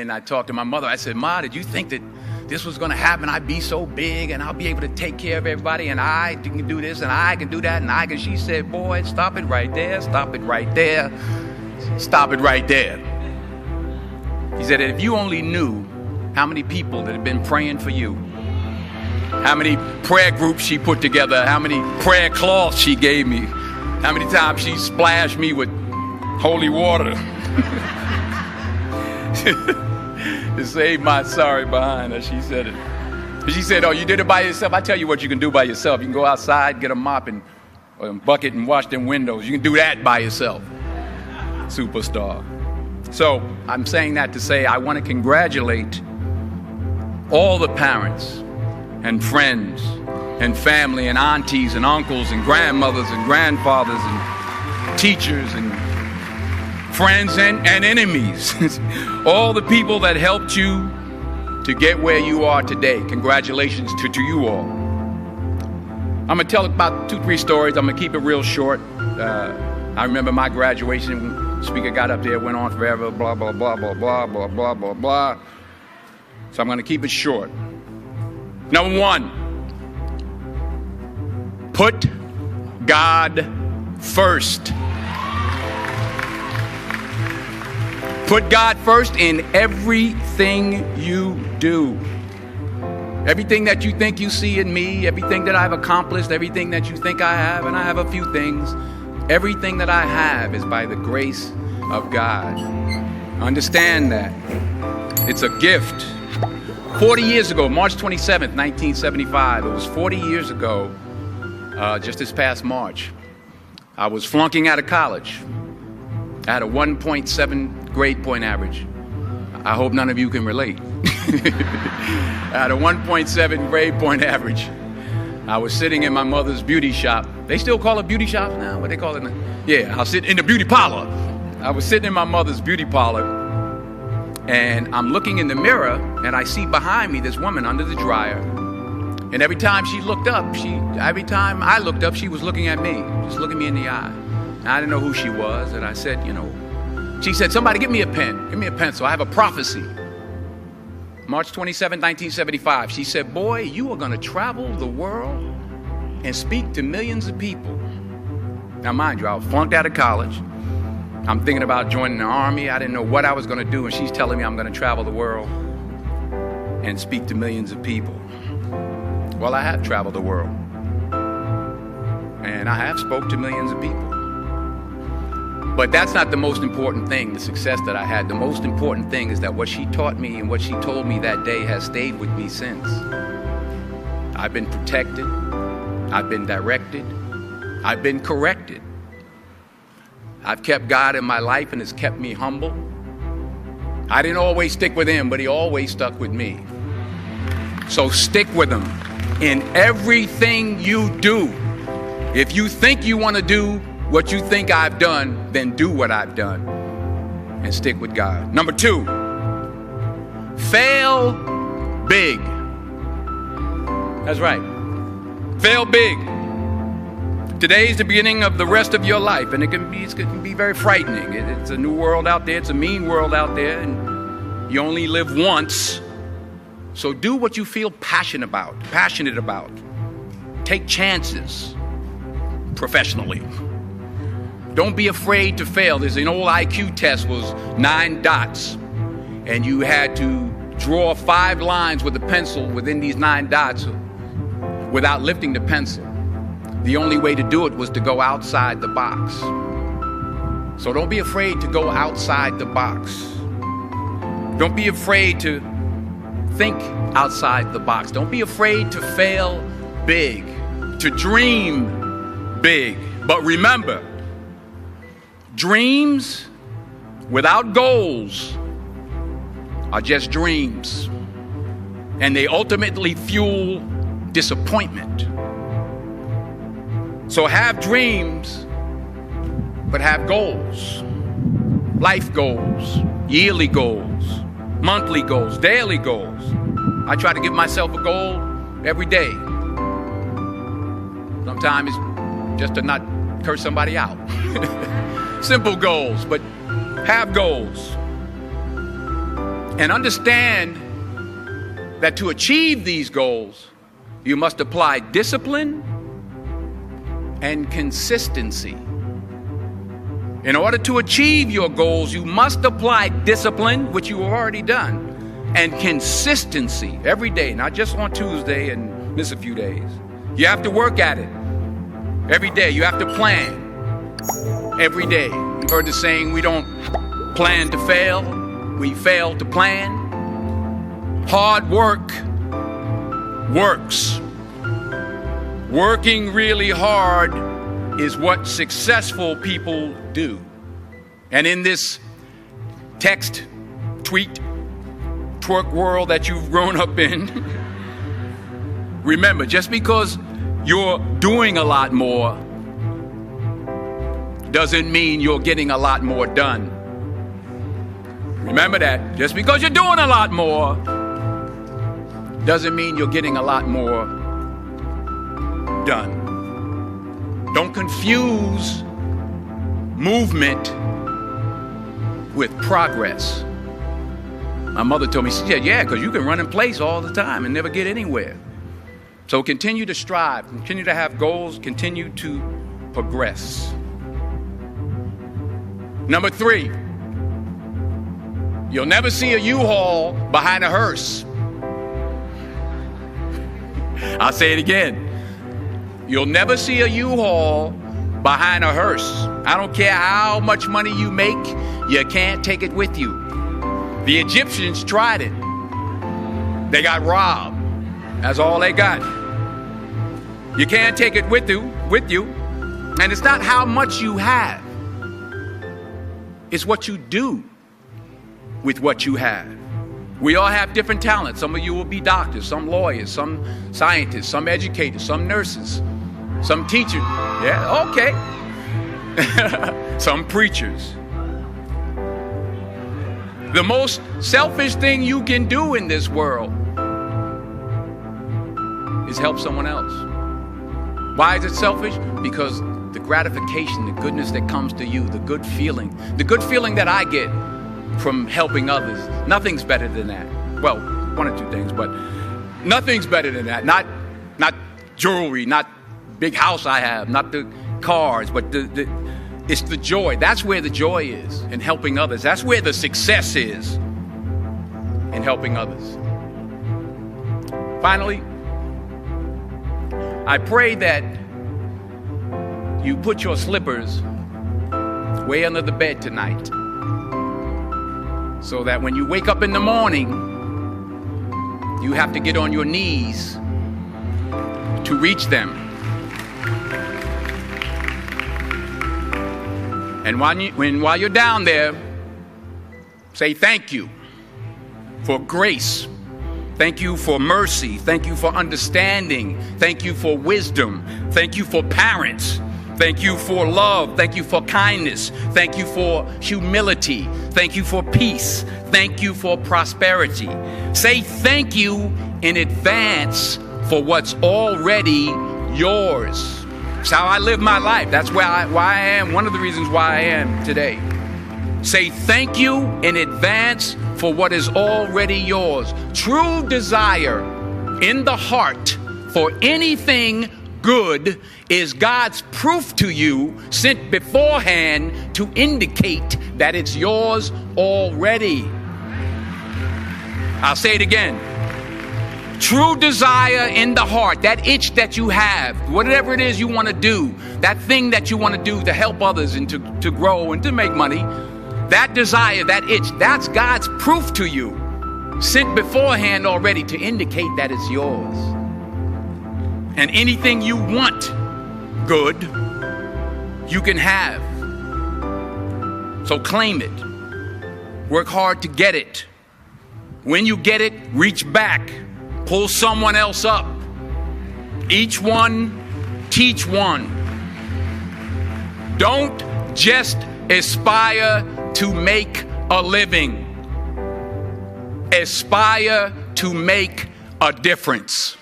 And I talked to my mother. I said, Ma, did you think that this was going to happen? I'd be so big and I'll be able to take care of everybody and I can do this and I can do that and I can. She said, boy, stop it right there. Stop it right there. Stop it right there. He said, if you only knew how many people that have been praying for you, how many prayer groups she put together, how many prayer cloths she gave me, how many times she splashed me with holy water to save my sorry behind her. She said it. She said, oh, you did it by yourself? I tell you what you can do by yourself. You can go outside, get a mop and a bucket and wash them windows. You can do that by yourself. Superstar. So I'm saying that to say I want to congratulate all the parents and friends and family and aunties and uncles and grandmothers and grandfathers and teachers and friends and enemies. All the people that helped you to get where you are today. Congratulations to you all. I'm going to tell about 2-3 stories. I'm going to keep it real short. I remember my graduation. Speaker got up there, went on forever, blah, blah, blah, blah, blah, blah, blah, blah, blah. So I'm going to keep it short. Number 1, put God first. Put God first in everything you do. Everything that you think you see in me, everything that I've accomplished, everything that you think I have, and I have a few things, everything that I have is by the grace of God. Understand that. It's a gift. 40 years ago, March 27th, 1975, it was 40 years ago, just this past March, I was flunking out of college. I had a 1.7 grade point average. I hope none of you can relate. I had a 1.7 grade point average. I was sitting in my mother's beauty shop. They still call it beauty shops now? What they call it? Yeah, I was sitting in the beauty parlor. I was sitting in my mother's beauty parlor, and I'm looking in the mirror, and I see behind me this woman under the dryer. And every time she looked up, every time I looked up, she was looking at me, just looking me in the eye. And I didn't know who she was, and I said, she said, somebody give me a pen, give me a pencil. I have a prophecy. March 27, 1975, she said, boy, you are going to travel the world and speak to millions of people. Now, mind you, I was flunked out of college. I'm thinking about joining the army. I didn't know what I was going to do, and she's telling me I'm going to travel the world and speak to millions of people. Well, I have traveled the world, and I have spoke to millions of people. But that's not the most important thing, the success that I had. The most important thing is that what she taught me and what she told me that day has stayed with me since. I've been protected. I've been directed. I've been corrected. I've kept God in my life, and it's kept me humble. I didn't always stick with him, but he always stuck with me. So stick with him in everything you do. If you think you want to do what you think I've done, then do what I've done and stick with God. Number 2, fail big. That's right. Fail big. Today is the beginning of the rest of your life, and it can be very frightening. It's a new world out there. It's a mean world out there, and you only live once. So do what you feel passionate about. Take chances professionally. Don't be afraid to fail. There's an old IQ test, was 9 dots, and you had to draw 5 lines with a pencil within these 9 dots without lifting the pencil. The only way to do it was to go outside the box. So don't be afraid to go outside the box. Don't be afraid to think outside the box. Don't be afraid to fail big, to dream big. But remember, dreams without goals are just dreams, and they ultimately fuel disappointment. So have dreams, but have goals. Life goals, yearly goals, monthly goals, daily goals. I try to give myself a goal every day. Sometimes it's just to not curse somebody out. Simple goals, but have goals. And understand that to achieve these goals, you must apply discipline and consistency. In order to achieve your goals, you must apply discipline, which you have already done, and consistency every day, not just on Tuesday and miss a few days. You have to work at it every day. You have to plan every day. You've heard the saying, we don't plan to fail, we fail to plan. Hard work works. Working really hard is what successful people do. And in this text, tweet, twerk world that you've grown up in, remember, just because you're doing a lot more doesn't mean you're getting a lot more done. Remember that. Just because you're doing a lot more doesn't mean you're getting a lot more done. Don't confuse movement with progress. My mother told me, she said, yeah, because you can run in place all the time and never get anywhere. So continue to strive, continue to have goals, continue to progress. Number 3, you'll never see a U-Haul behind a hearse. I'll say it again. You'll never see a U-Haul behind a hearse. I don't care how much money you make, you can't take it with you. The Egyptians tried it. They got robbed. That's all they got. You can't take it with you. And it's not how much you have. It's what you do with what you have. We all have different talents. Some of you will be doctors, some lawyers, some scientists, some educators, some nurses, some teachers. Yeah, okay. Some preachers. The most selfish thing you can do in this world is help someone else. Why is it selfish? Because the gratification, the goodness that comes to you, the good feeling that I get from helping others, nothing's better than that. Well, one or two things, but nothing's better than that. Not jewelry, not big house I have, not the cars, but it's the joy. That's where the joy is, in helping others. That's where the success is, in helping others. Finally, I pray that you put your slippers way under the bed tonight, so that when you wake up in the morning, you have to get on your knees to reach them. And while you're down there, say thank you for grace. Thank you for mercy. Thank you for understanding. Thank you for wisdom. Thank you for parents. Thank you for love. Thank you for kindness. Thank you for humility. Thank you for peace. Thank you for prosperity. Say thank you in advance for what's already yours. It's how I live my life. That's why I am. One of the reasons why I am today. Say thank you in advance for what is already yours. True desire in the heart for anything good is God's proof to you, sent beforehand to indicate that it's yours already. I'll say it again. True desire in the heart, that itch that you have, whatever it is you want to do, that thing that you want to do to help others and to grow and to make money, that desire, that itch, that's God's proof to you, sent beforehand already to indicate that it's yours. And anything you want good, you can have. So claim it. Work hard to get it. When you get it, reach back. Pull someone else up. Each one, teach one. Don't just aspire to make a living. Aspire to make a difference.